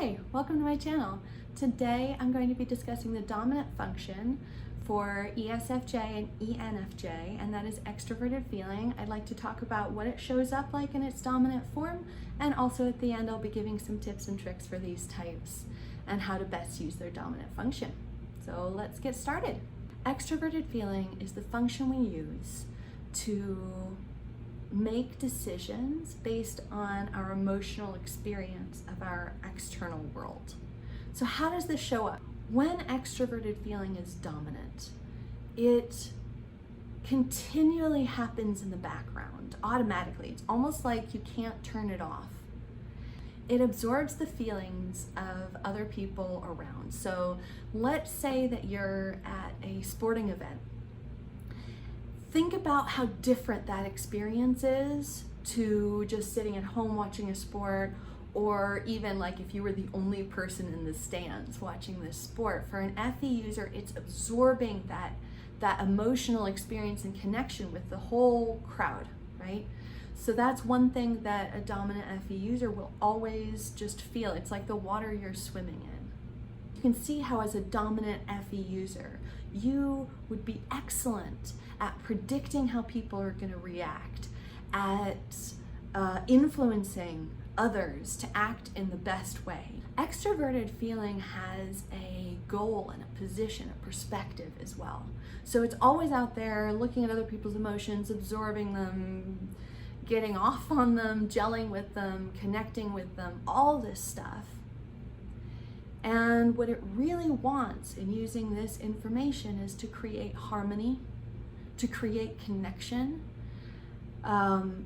Hi, welcome to my channel. Today I'm going to be discussing the dominant function for ESFJ and ENFJ, and that is extroverted feeling. I'd like to talk about what it shows up like in its dominant form, and also at the end I'll be giving some tips and tricks for these types and how to best use their dominant function. So let's get started. Extroverted feeling is the function we use to make decisions based on our emotional experience of our external world. So how does this show up? When extroverted feeling is dominant, it continually happens in the background automatically. It's almost like you can't turn it off. It absorbs the feelings of other people around. So let's say that you're at a sporting event. Think about how different that experience is to just sitting at home watching a sport, or even like if you were the only person in the stands watching this sport. For an FE user, it's absorbing that emotional experience and connection with the whole crowd, right? So that's one thing that a dominant FE user will always just feel. It's like the water you're swimming in. You can see how as a dominant FE user, you would be excellent at predicting how people are going to react, at influencing others to act in the best way. Extroverted feeling has a goal and a position, a perspective as well. So it's always out there looking at other people's emotions, absorbing them, getting off on them, gelling with them, connecting with them, all this stuff. And what it really wants in using this information is to create harmony, to create connection.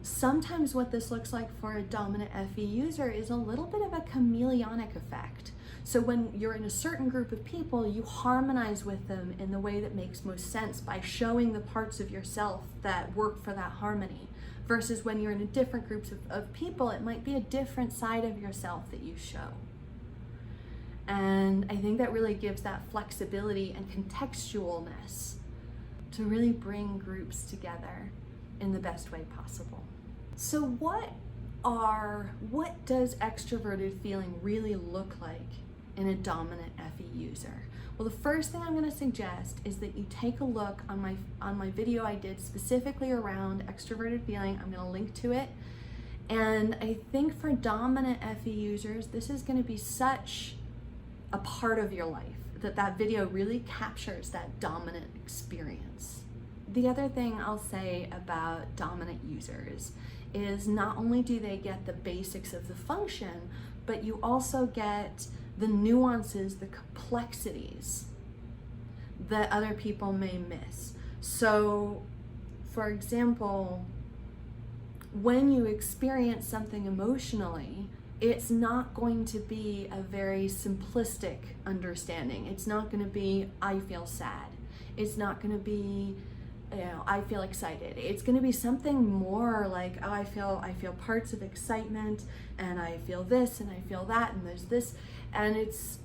Sometimes what this looks like for a dominant FE user is a little bit of a chameleonic effect. So when you're in a certain group of people, you harmonize with them in the way that makes most sense by showing the parts of yourself that work for that harmony. Versus when you're in a different groups of people, it might be a different side of yourself that you show. And I think that really gives that flexibility and contextualness to really bring groups together in the best way possible. So what does extroverted feeling really look like in a dominant FE user? Well, the first thing I'm going to suggest is that you take a look on my video I did specifically around extroverted feeling. I'm going to link to it. And I think for dominant FE users, this is going to be such a part of your life that video really captures that dominant experience. The other thing I'll say about dominant users is not only do they get the basics of the function, but you also get the nuances, the complexities that other people may miss. So, for example, when you experience something emotionally, it's not going to be a very simplistic understanding. It's not going to be, I feel sad. It's not going to be, I feel excited. It's going to be something more like, oh, I feel parts of excitement, and I feel this, and I feel that, and there's this. And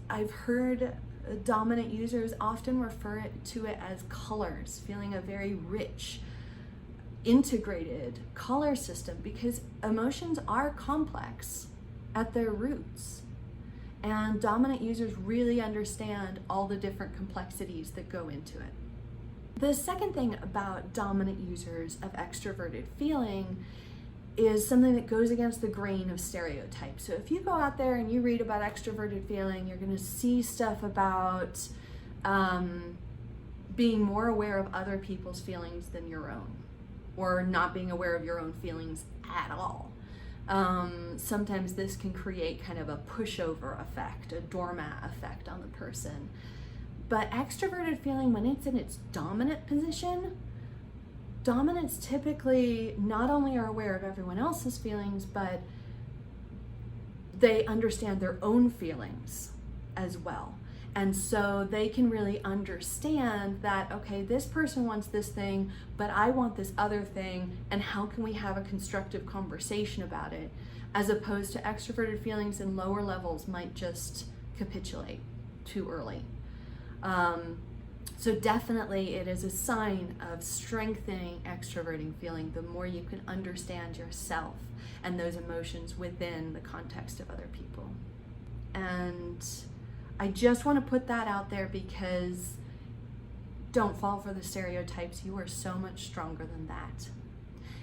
I've heard dominant users often refer to it as colors, feeling a very rich, integrated color system, because emotions are complex at their roots. And dominant users really understand all the different complexities that go into it. The second thing about dominant users of extroverted feeling is something that goes against the grain of stereotypes. So if you go out there and you read about extroverted feeling, you're going to see stuff about being more aware of other people's feelings than your own, or not being aware of your own feelings at all. Sometimes this can create kind of a pushover effect, a doormat effect on the person. But extroverted feeling, when it's in its dominant position, dominants typically not only are aware of everyone else's feelings, but they understand their own feelings as well. And so they can really understand that, okay, this person wants this thing, but I want this other thing, and how can we have a constructive conversation about it? As opposed to extroverted feelings in lower levels might just capitulate too early. So definitely it is a sign of strengthening extroverting feeling the more you can understand yourself and those emotions within the context of other people. And I just want to put that out there because don't fall for the stereotypes. You are so much stronger than that.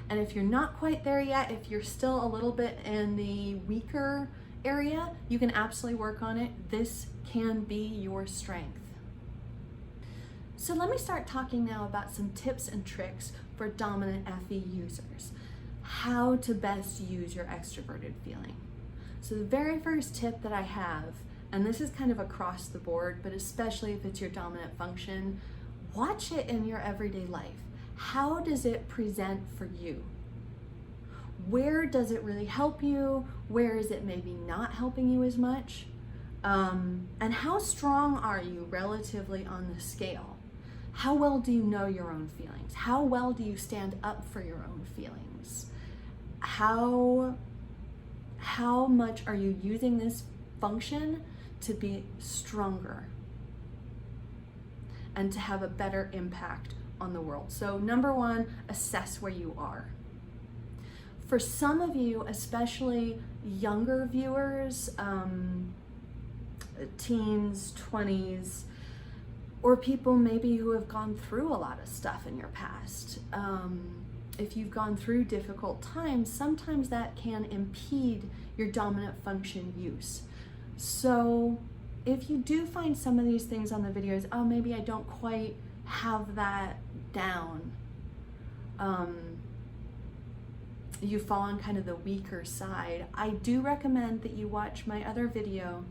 And if you're not quite there yet, if you're still a little bit in the weaker area, you can absolutely work on it. This can be your strength. So let me start talking now about some tips and tricks for dominant FE users. How to best use your extroverted feeling. So the very first tip that I have, and this is kind of across the board, but especially if it's your dominant function, watch it in your everyday life. How does it present for you? Where does it really help you? Where is it maybe not helping you as much? And how strong are you relatively on the scale? How well do you know your own feelings? How well do you stand up for your own feelings? How much are you using this function to be stronger and to have a better impact on the world? So number one, assess where you are. For some of you, especially younger viewers, teens, 20s, or people maybe who have gone through a lot of stuff in your past, if you've gone through difficult times, sometimes that can impede your dominant function use. So if you do find some of these things on the videos, oh, maybe I don't quite have that down, you fall on kind of the weaker side, I do recommend that you watch my other video,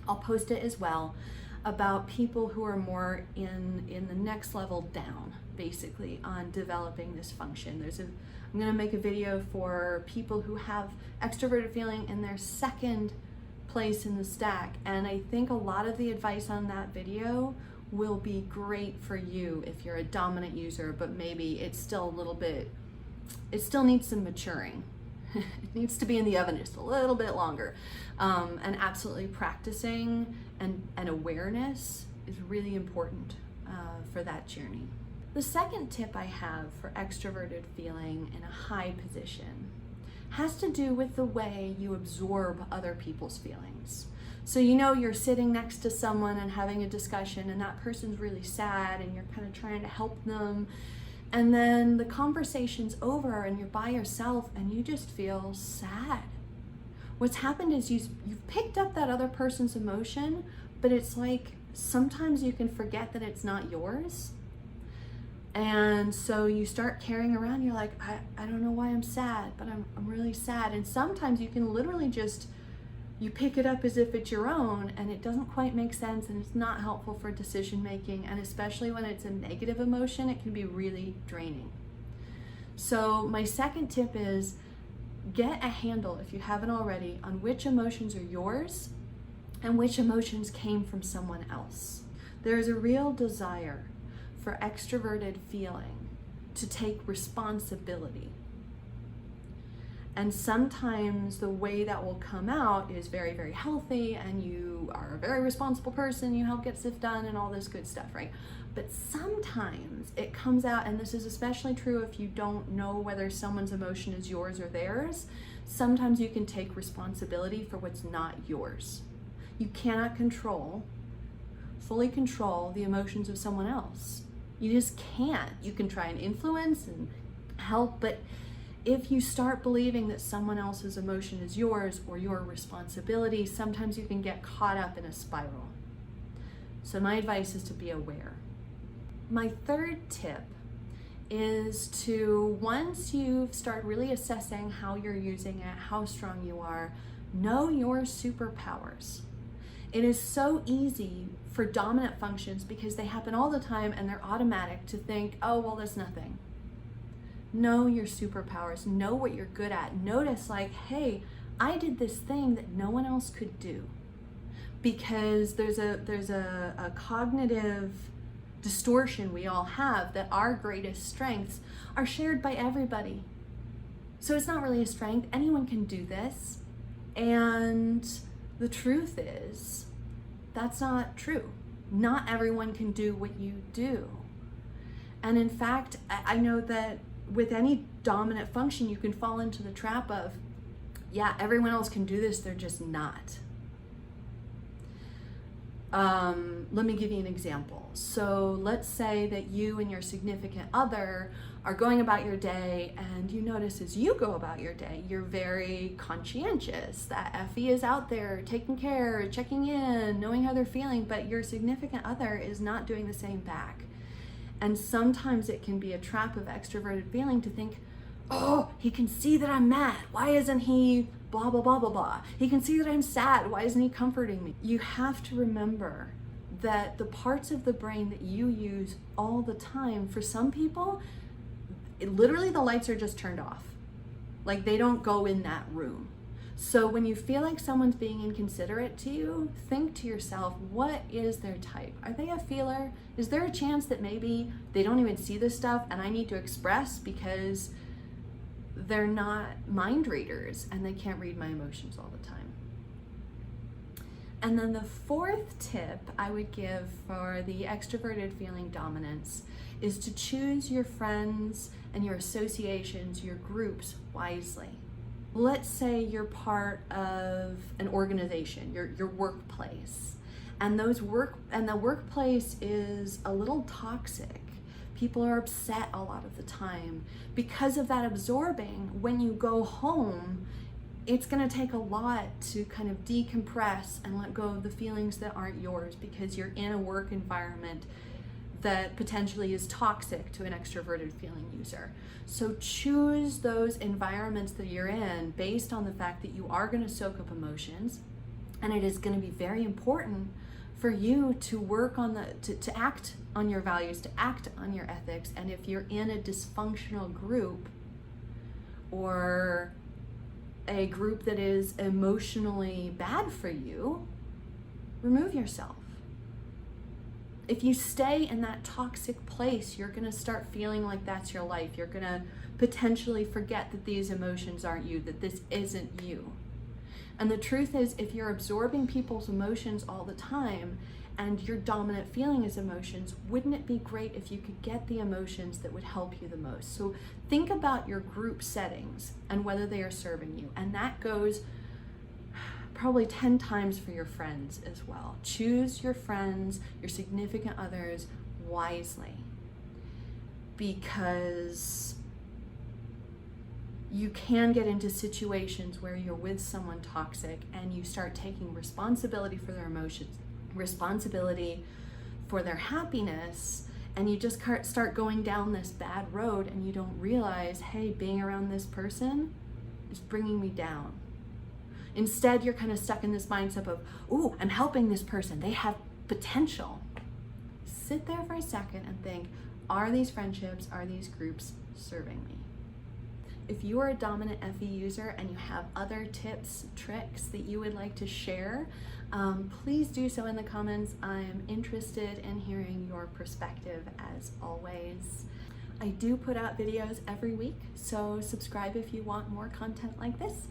I'll post it as well, about people who are more in the next level down, basically, on developing this function. I'm gonna make a video for people who have extroverted feeling in their second place in the stack, and I think a lot of the advice on that video will be great for you if you're a dominant user, but maybe it's still a little bit, it still needs some maturing. It needs to be in the oven just a little bit longer. And absolutely practicing and awareness is really important for that journey. The second tip I have for extroverted feeling in a high position has to do with the way you absorb other people's feelings. So you're sitting next to someone and having a discussion, and that person's really sad and you're kind of trying to help them, and then the conversation's over and you're by yourself and you just feel sad. What's happened is you've picked up that other person's emotion, but it's like sometimes you can forget that it's not yours. And so you start carrying around, you're like, I don't know why I'm sad, but I'm really sad. And sometimes you can literally just, you pick it up as if it's your own, and it doesn't quite make sense, and it's not helpful for decision making, and especially when it's a negative emotion, it can be really draining. So my second tip is get a handle, if you haven't already, on which emotions are yours and which emotions came from someone else. There's a real desire for extroverted feeling to take responsibility. And sometimes the way that will come out is very, very healthy, and you are a very responsible person, you help get stuff done and all this good stuff, right? But sometimes it comes out, and this is especially true if you don't know whether someone's emotion is yours or theirs, sometimes you can take responsibility for what's not yours. You cannot fully control the emotions of someone else. You just can't. You can try and influence and help, but if you start believing that someone else's emotion is yours or your responsibility, sometimes you can get caught up in a spiral. So my advice is to be aware. My third tip is to, once you've started really assessing how you're using it, how strong you are, know your superpowers. It is so easy for dominant functions, because they happen all the time and they're automatic, to think, oh, well, there's nothing. Know your superpowers, know what you're good at. Notice, like, hey, I did this thing that no one else could do. Because there's a cognitive distortion we all have that our greatest strengths are shared by everybody. So it's not really a strength. Anyone can do this. And the truth is, that's not true. Not everyone can do what you do. And in fact, I know that with any dominant function, you can fall into the trap of, yeah, everyone else can do this, they're just not. Let me give you an example. So let's say that you and your significant other are going about your day, and you notice as you go about your day, you're very conscientious. That Effie is out there taking care, checking in, knowing how they're feeling, but your significant other is not doing the same back. And sometimes it can be a trap of extroverted feeling to think, oh, he can see that I'm mad. Why isn't he blah, blah, blah, blah, blah? He can see that I'm sad. Why isn't he comforting me? You have to remember that the parts of the brain that you use all the time, for some people, literally the lights are just turned off. Like they don't go in that room. So when you feel like someone's being inconsiderate to you, think to yourself, what is their type? Are they a feeler? Is there a chance that maybe they don't even see this stuff and I need to express because they're not mind readers and they can't read my emotions all the time? And then the fourth tip I would give for the extroverted feeling dominance is to choose your friends and your associations, your groups wisely. Let's say you're part of an organization, your workplace, and the workplace is a little toxic. People are upset a lot of the time. Because of that absorbing, when you go home, it's gonna take a lot to kind of decompress and let go of the feelings that aren't yours, because you're in a work environment that potentially is toxic to an extroverted feeling user. So choose those environments that you're in based on the fact that you are gonna soak up emotions, and it is gonna be very important for you to work on to act on your values, to act on your ethics. And if you're in a dysfunctional group or a group that is emotionally bad for you, remove yourself. If you stay in that toxic place, you're gonna start feeling like that's your life. You're gonna potentially forget that these emotions aren't you, that this isn't you. And the truth is, if you're absorbing people's emotions all the time and your dominant feeling is emotions, wouldn't it be great if you could get the emotions that would help you the most? So think about your group settings and whether they are serving you. And that goes probably 10 times for your friends as well. Choose your friends, your significant others wisely, because you can get into situations where you're with someone toxic and you start taking responsibility for their emotions, responsibility for their happiness, and you just start going down this bad road and you don't realize, hey, being around this person is bringing me down. Instead, you're kind of stuck in this mindset of, ooh, I'm helping this person. They have potential. Sit there for a second and think, are these friendships, are these groups serving me? If you are a dominant FE user and you have other tips, tricks that you would like to share, please do so in the comments. I'm interested in hearing your perspective as always. I do put out videos every week, so subscribe if you want more content like this.